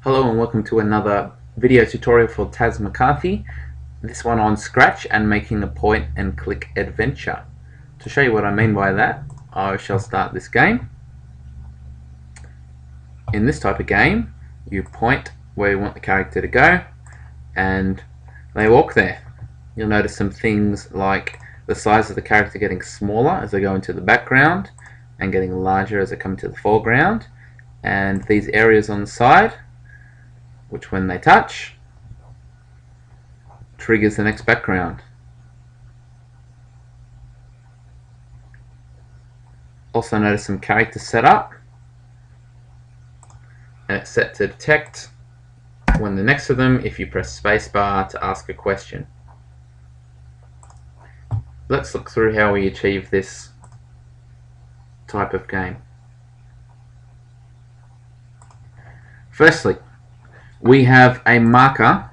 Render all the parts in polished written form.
Hello and welcome to another video tutorial for Taz McCarthy, this one on Scratch and making a point and click adventure. To show you what I mean by that, I shall start this game. In this type of game, you point where you want the character to go and they walk there. You'll notice some things like the size of the character getting smaller as they go into the background and getting larger as they come to the foreground, and these areas on the side, which when they touch triggers the next background. Also notice some character setup, and it's set to detect when they're next to them if you press spacebar to ask a question. Let's look through how we achieve this type of game. Firstly, we have a marker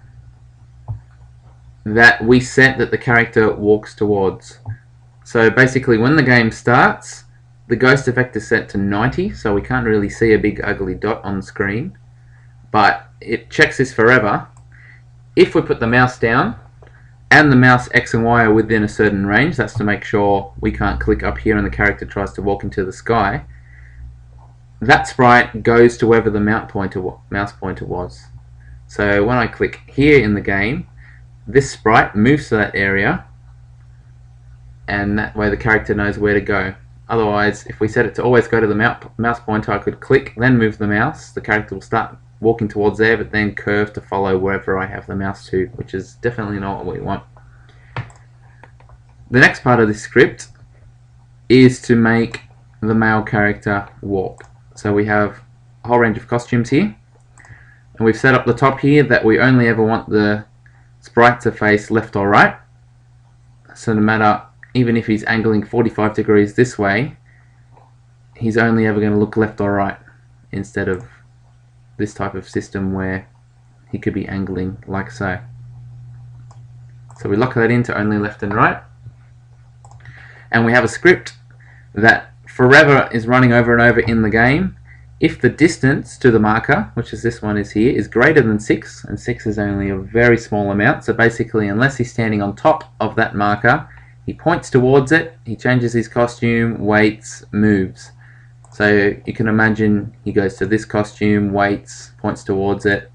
that we set that the character walks towards. So basically when the game starts, the ghost effect is set to 90, so we can't really see a big ugly dot on the screen, but it checks this forever. If we put the mouse down and the mouse X and Y are within a certain range, that's to make sure we can't click up here and the character tries to walk into the sky, that sprite goes to wherever the mouse pointer was. So when I click here in the game, this sprite moves to that area, and that way the character knows where to go. Otherwise, if we set it to always go to the mouse pointer, I could click, then move the mouse. The character will start walking towards there, but then curve to follow wherever I have the mouse to, which is definitely not what we want. The next part of this script is to make the male character walk. So we have a whole range of costumes here, and we've set up the top here that we only ever want the sprite to face left or right. So no matter, even if he's angling 45 degrees this way, he's only ever going to look left or right, instead of this type of system where he could be angling like so. So we lock that into only left and right, and we have a script that forever is running over and over in the game. If the distance to the marker, which is this one is here, is greater than 6, and 6 is only a very small amount, so basically unless he's standing on top of that marker, he points towards it, he changes his costume, waits, moves. So you can imagine he goes to this costume, waits, points towards it,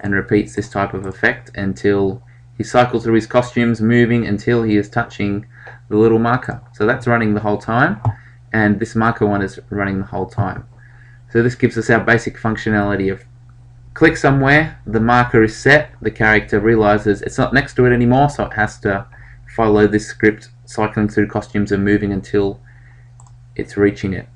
and repeats this type of effect until he cycles through his costumes, moving until he is touching the little marker. So that's running the whole time, and this marker one is running the whole time. So this gives us our basic functionality of click somewhere, the marker is set, the character realizes it's not next to it anymore, so it has to follow this script, cycling through costumes and moving until it's reaching it.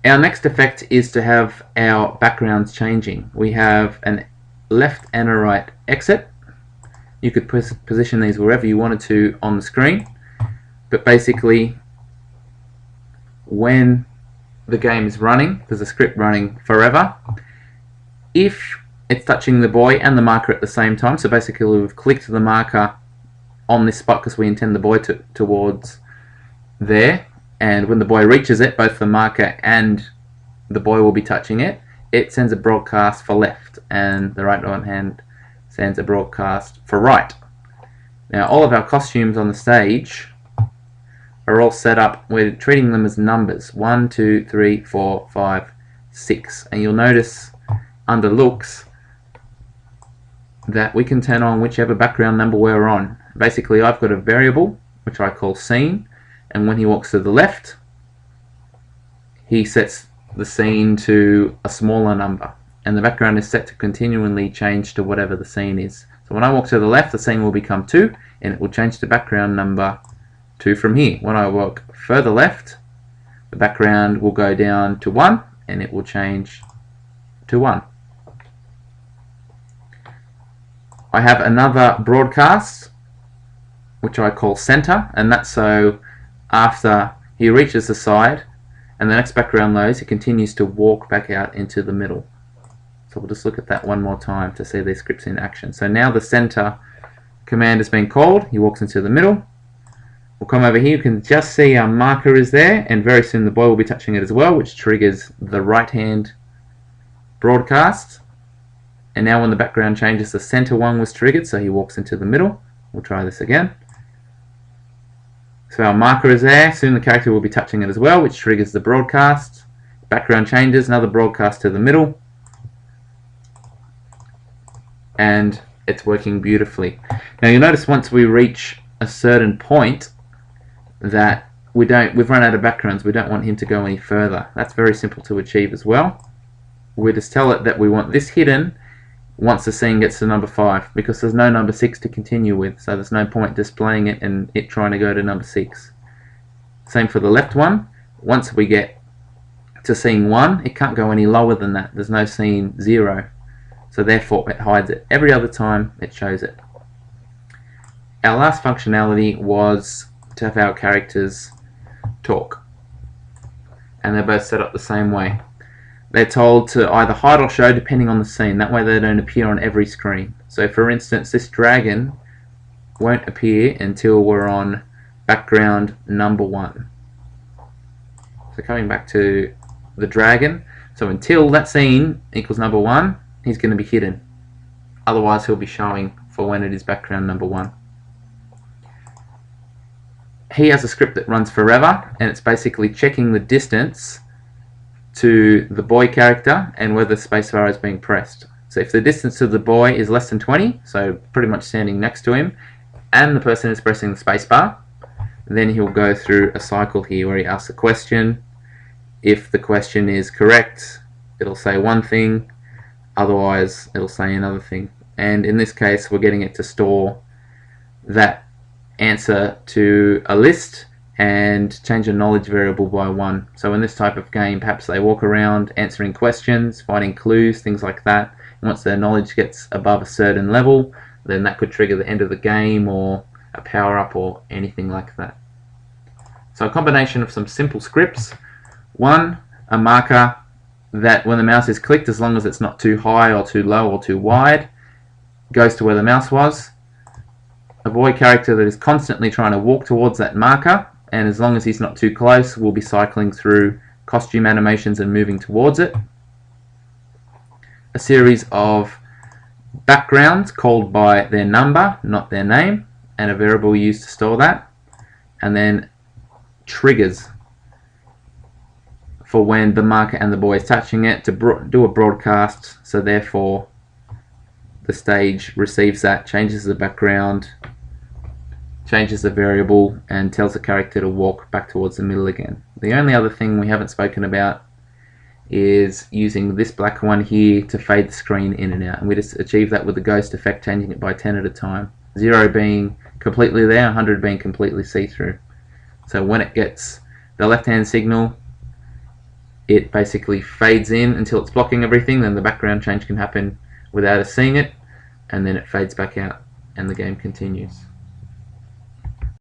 Our next effect is to have our backgrounds changing. We have a left and a right exit. You could position these wherever you wanted to on the screen, but basically when the game is running, there's a script running forever. If it's touching the boy and the marker at the same time, so basically we've clicked the marker on this spot because we intend the boy towards there, and when the boy reaches it, both the marker and the boy will be touching it, it sends a broadcast for left, and the right hand sends a broadcast for right. Now all of our costumes on the stage are all set up, we're treating them as numbers, 1, 2, 3, 4, 5, 6, and you'll notice under looks that we can turn on whichever background number we're on. Basically I've got a variable which I call scene, and when he walks to the left he sets the scene to a smaller number, and the background is set to continually change to whatever the scene is. So when I walk to the left, the scene will become 2, and it will change to background number 2 from here. When I walk further left, the background will go down to 1, and it will change to 1. I have another broadcast which I call center, and that's so after he reaches the side and the next background loads, he continues to walk back out into the middle. So we'll just look at that one more time to see these scripts in action. So now the center command has been called, he walks into the middle. We'll come over here, you can just see our marker is there, and very soon the boy will be touching it as well, which triggers the right hand broadcast. and now when the background changes, the center one was triggered, so he walks into the middle. We'll try this again. So our marker is there, soon the character will be touching it as well, which triggers the broadcast. Background changes, another broadcast to the middle, and it's working beautifully. Now you'll notice once we reach a certain point that we've run out of backgrounds, we don't want him to go any further. That's very simple to achieve as well. We just tell it that we want this hidden once the scene gets to number 5, because there's no number 6 to continue with, so there's no point displaying it and it trying to go to number 6. Same for the left one. Once we get to scene 1, it can't go any lower than that. There's no scene 0, so therefore it hides it. Every other time it shows it. Our last functionality was to have our characters talk, and they're both set up the same way. They're told to either hide or show depending on the scene. That way they don't appear on every screen. So for instance, this dragon won't appear until we're on background number 1. So coming back to the dragon, so until that scene equals number 1, he's going to be hidden. Otherwise he'll be showing for when it is background number 1. He has a script that runs forever, and it's basically checking the distance to the boy character and whether spacebar is being pressed. So if the distance to the boy is less than 20, so pretty much standing next to him, and the person is pressing the spacebar, then he'll go through a cycle here where he asks a question. If the question is correct, it'll say one thing, otherwise it'll say another thing. And in this case we're getting it to store that answer to a list and change a knowledge variable by 1. So in this type of game, perhaps they walk around answering questions, finding clues, things like that. And once their knowledge gets above a certain level, then that could trigger the end of the game or a power-up or anything like that. So a combination of some simple scripts. One, a marker that when the mouse is clicked, as long as it's not too high or too low or too wide, goes to where the mouse was. A boy character that is constantly trying to walk towards that marker, and as long as he's not too close, we'll be cycling through costume animations and moving towards it. A series of backgrounds called by their number, not their name, and a variable used to store that. And then triggers for when the marker and the boy is touching it to do a broadcast, so therefore the stage receives that, changes the background, changes the variable, and tells the character to walk back towards the middle again. The only other thing we haven't spoken about is using this black one here to fade the screen in and out, and we just achieve that with the ghost effect, changing it by 10 at a time. 0 being completely there, 100 being completely see-through. So when it gets the left-hand signal, it basically fades in until it's blocking everything, then the background change can happen without us seeing it, and then it fades back out and the game continues.